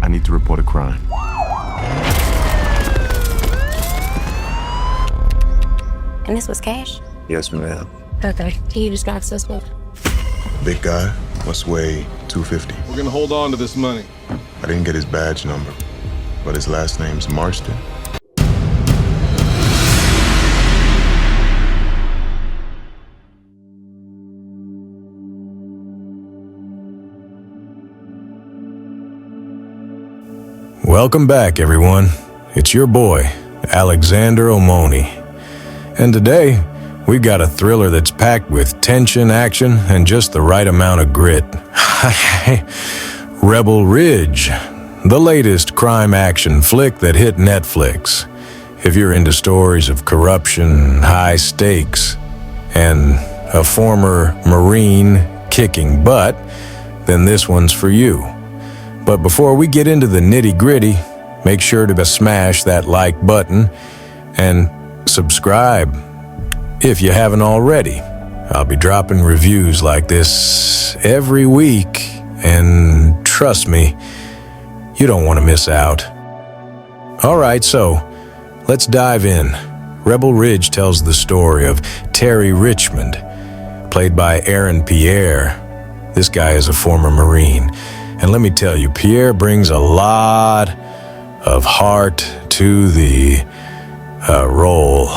I need to report a crime. And this was cash? Yes, ma'am. Okay. Can you describe the suspect? Big guy, must weigh 250. We're gonna hold on to this money. I didn't get his badge number, but his last name's Marston. Welcome back, everyone. It's your boy, Alexander Omoni. And today, we got a thriller that's packed with tension, action, and just the right amount of grit. Rebel Ridge, the latest crime action flick that hit Netflix. If you're into stories of corruption, high stakes, and a former Marine kicking butt, then this one's for you. But before we get into the nitty-gritty, make sure to smash that like button and subscribe if you haven't already. I'll be dropping reviews like this every week, and trust me, you don't want to miss out. All right, so let's dive in. Rebel Ridge tells the story of Terry Richmond, played by Erin Pierre. This guy is a former Marine. And let me tell you, Pierre brings a lot of heart to the role.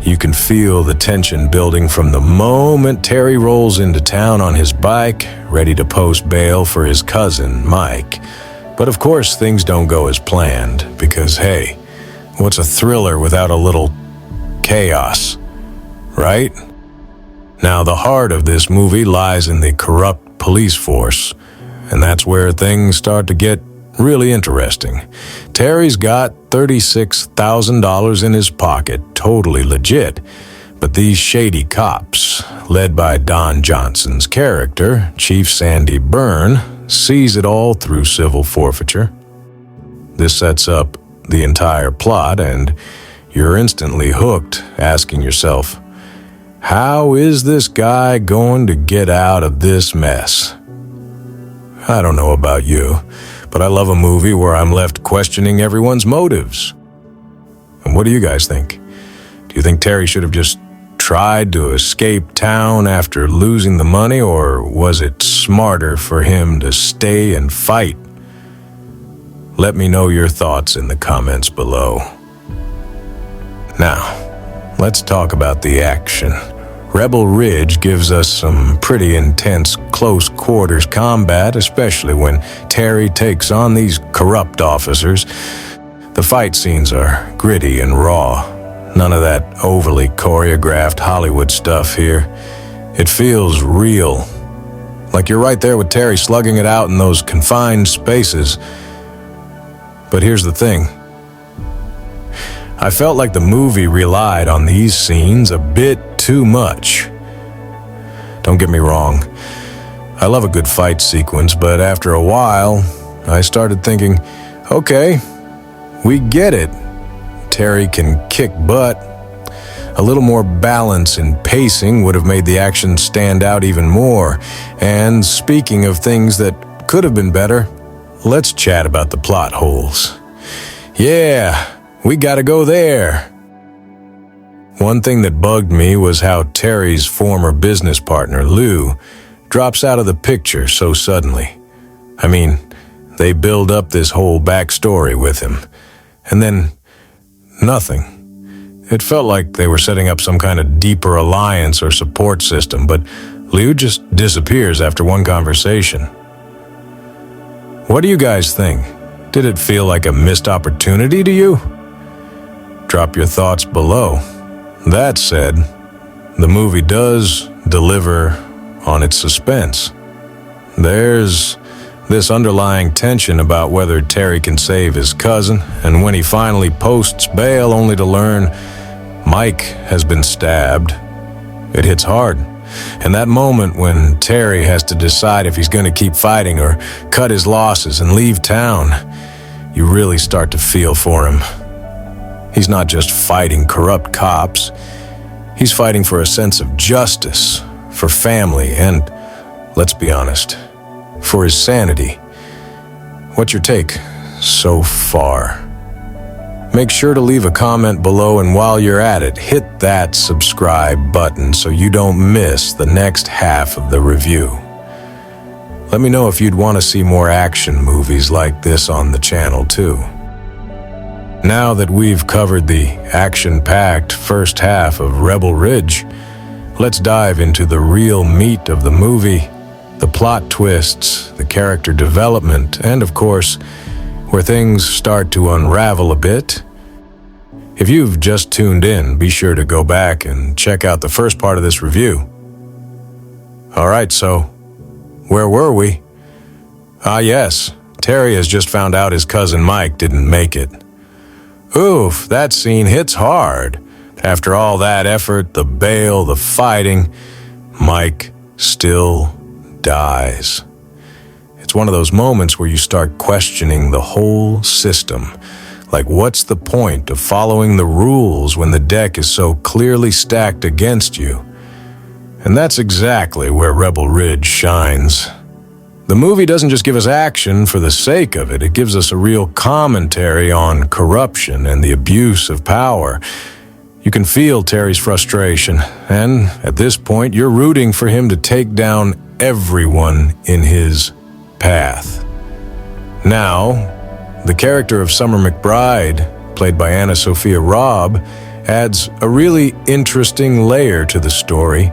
You can feel the tension building from the moment Terry rolls into town on his bike, ready to post bail for his cousin, Mike. But of course, things don't go as planned, because hey, what's a thriller without a little chaos, right? Now, the heart of this movie lies in the corrupt police force. And that's where things start to get really interesting. Terry's got $36,000 in his pocket, totally legit. But these shady cops, led by Don Johnson's character, Chief Sandy Byrne, sees it all through civil forfeiture. This sets up the entire plot, and you're instantly hooked, asking yourself, how is this guy going to get out of this mess? I don't know about you, but I love a movie where I'm left questioning everyone's motives. And what do you guys think? Do you think Terry should have just tried to escape town after losing the money, or was it smarter for him to stay and fight? Let me know your thoughts in the comments below. Now, let's talk about the action. Rebel Ridge gives us some pretty intense close quarters combat, especially when Terry takes on these corrupt officers. The fight scenes are gritty and raw. None of that overly choreographed Hollywood stuff here. It feels real. Like you're right there with Terry slugging it out in those confined spaces. But here's the thing. I felt like the movie relied on these scenes a bit too much. Don't get me wrong, I love a good fight sequence, but after a while, I started thinking, okay, we get it. Terry can kick butt. A little more balance and pacing would have made the action stand out even more. And speaking of things that could have been better, let's chat about the plot holes. Yeah, we gotta go there. One thing that bugged me was how Terry's former business partner, Lou, drops out of the picture so suddenly. I mean, they build up this whole backstory with him, and then nothing. It felt like they were setting up some kind of deeper alliance or support system, but Lou just disappears after one conversation. What do you guys think? Did it feel like a missed opportunity to you? Drop your thoughts below. That said, the movie does deliver on its suspense. There's this underlying tension about whether Terry can save his cousin, and when he finally posts bail only to learn Mike has been stabbed, it hits hard. And that moment when Terry has to decide if he's going to keep fighting or cut his losses and leave town, you really start to feel for him. He's not just fighting corrupt cops. He's fighting for a sense of justice, for family, and, let's be honest, for his sanity. What's your take? so far. Make sure to leave a comment below, and while you're at it, hit that subscribe button so you don't miss the next half of the review. Let me know if you'd want to see more action movies like this on the channel too. Now that we've covered the action-packed first half of Rebel Ridge, let's dive into the real meat of the movie, the plot twists, the character development, and of course, where things start to unravel a bit. If you've just tuned in, be sure to go back and check out the first part of this review. Alright, so, where were we? Ah yes, Terry has just found out his cousin Mike didn't make it. Oof, that scene hits hard. After all that effort, the bail, the fighting, Mike still dies. It's one of those moments where you start questioning the whole system. Like, what's the point of following the rules when the deck is so clearly stacked against you? And that's exactly where Rebel Ridge shines. The movie doesn't just give us action for the sake of it. It gives us a real commentary on corruption and the abuse of power. You can feel Terry's frustration, and at this point, you're rooting for him to take down everyone in his path. Now, the character of Summer McBride, played by AnnaSophia Robb, adds a really interesting layer to the story.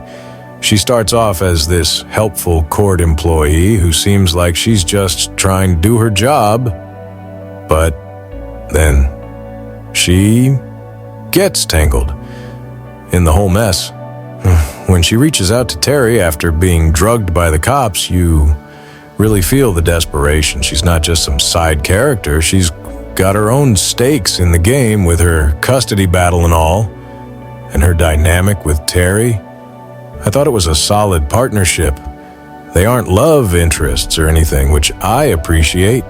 She starts off as this helpful court employee who seems like she's just trying to do her job, but then she gets tangled in the whole mess. When she reaches out to Terry after being drugged by the cops, you really feel the desperation. She's not just some side character, she's got her own stakes in the game with her custody battle and all, and her dynamic with Terry. I thought it was a solid partnership. They aren't love interests or anything, which I appreciate.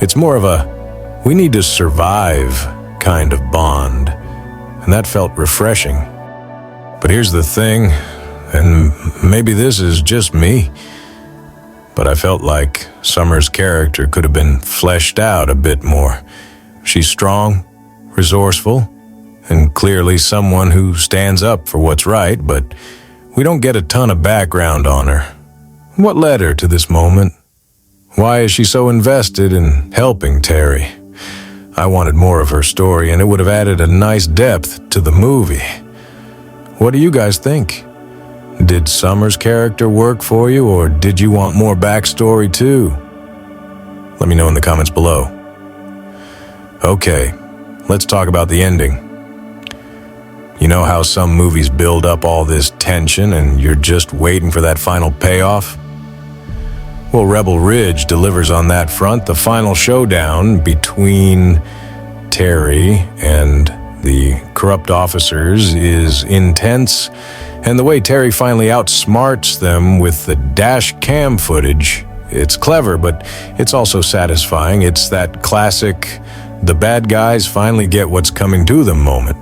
It's more of a we need to survive kind of bond, and that felt refreshing. But here's the thing, and maybe this is just me, but I felt like Summer's character could have been fleshed out a bit more. She's strong, resourceful, and clearly someone who stands up for what's right, but we don't get a ton of background on her. What led her to this moment? Why is she so invested in helping Terry? I wanted more of her story, and it would have added a nice depth to the movie. What do you guys think? Did Summer's character work for you, or did you want more backstory too? Let me know in the comments below. Okay, let's talk about the ending. You know how some movies build up all this tension and you're just waiting for that final payoff? Well, Rebel Ridge delivers on that front. The final showdown between Terry and the corrupt officers is intense, and the way Terry finally outsmarts them with the dash cam footage, it's clever, but it's also satisfying. It's that classic, the bad guys finally get what's coming to them moment.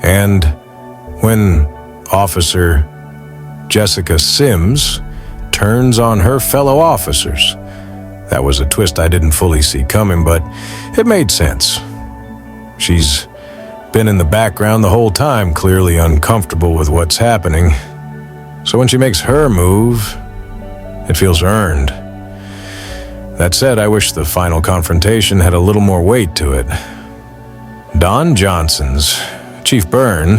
And when Officer Jessica Sims turns on her fellow officers, that was a twist I didn't fully see coming, but it made sense. She's been in the background the whole time, clearly uncomfortable with what's happening. So when she makes her move, it feels earned. That said, I wish the final confrontation had a little more weight to it. Don Johnson's Chief Byrne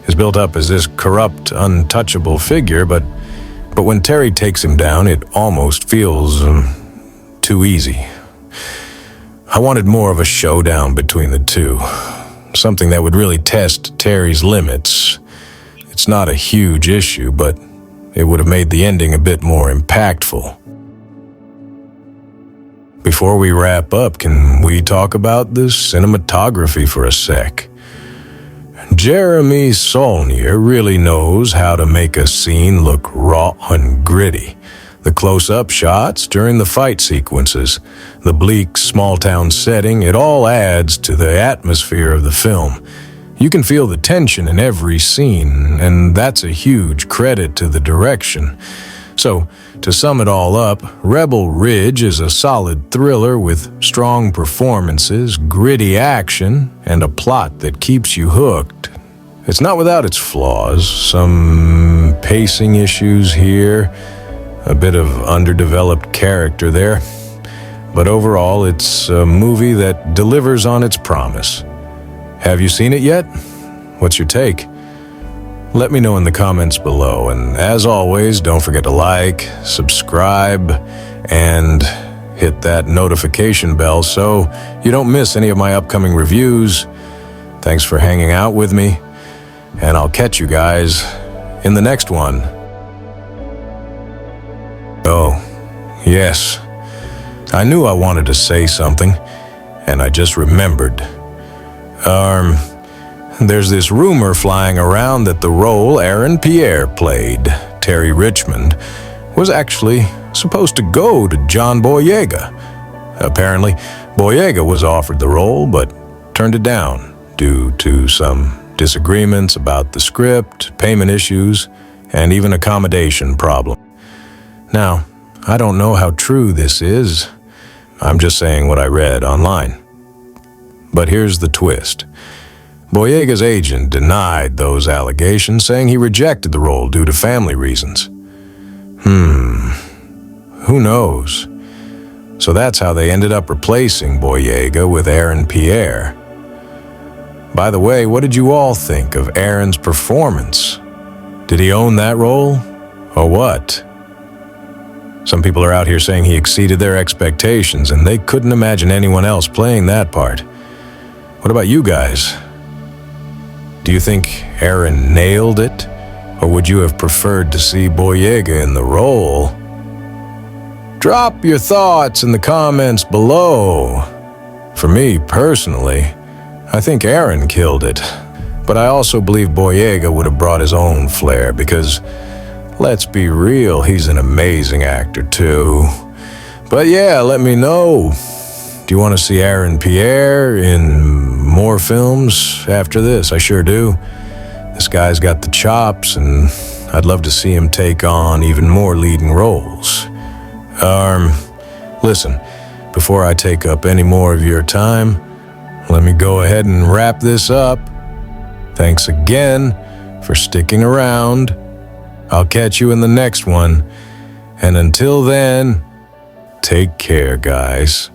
is built up as this corrupt, untouchable figure, but when Terry takes him down, it almost feels too easy. I wanted more of a showdown between the two, something that would really test Terry's limits. It's not a huge issue, but it would have made the ending a bit more impactful. Before we wrap up, can we talk about the cinematography for a sec? Jeremy Saulnier really knows how to make a scene look raw and gritty. The close-up shots during the fight sequences, the bleak small-town setting, it all adds to the atmosphere of the film. You can feel the tension in every scene, and that's a huge credit to the direction. So, to sum it all up, Rebel Ridge is a solid thriller with strong performances, gritty action, and a plot that keeps you hooked. It's not without its flaws, some pacing issues here, a bit of underdeveloped character there, but overall it's a movie that delivers on its promise. Have you seen it yet? What's your take? Let me know in the comments below, and as always, don't forget to like, subscribe, and hit that notification bell so you don't miss any of my upcoming reviews. Thanks for hanging out with me, and I'll catch you guys in the next one. Oh, yes. I knew I wanted to say something, and I just remembered. There's this rumor flying around that the role Pierre played, Terry Richmond, was actually supposed to go to John Boyega. Apparently, Boyega was offered the role, but turned it down due to some disagreements about the script, payment issues, and even accommodation problem. Now, I don't know how true this is. I'm just saying what I read online. But here's the twist. Boyega's agent denied those allegations, saying he rejected the role due to family reasons. Who knows? So that's how they ended up replacing Boyega with Pierre. By the way, what did you all think of Erin's performance? Did he own that role, or what? Some people are out here saying he exceeded their expectations, and they couldn't imagine anyone else playing that part. What about you guys? Do you think Erin nailed it, or would you have preferred to see Boyega in the role? Drop your thoughts in the comments below. For me, personally, I think Erin killed it, but I also believe Boyega would have brought his own flair because, let's be real, he's an amazing actor too. But yeah, let me know. Do you want to see Pierre in more films after this? I sure do. This guy's got the chops, and I'd love to see him take on even more leading roles. Listen, before I take up any more of your time, let me go ahead and wrap this up. Thanks again for sticking around. I'll catch you in the next one. And until then, take care, guys.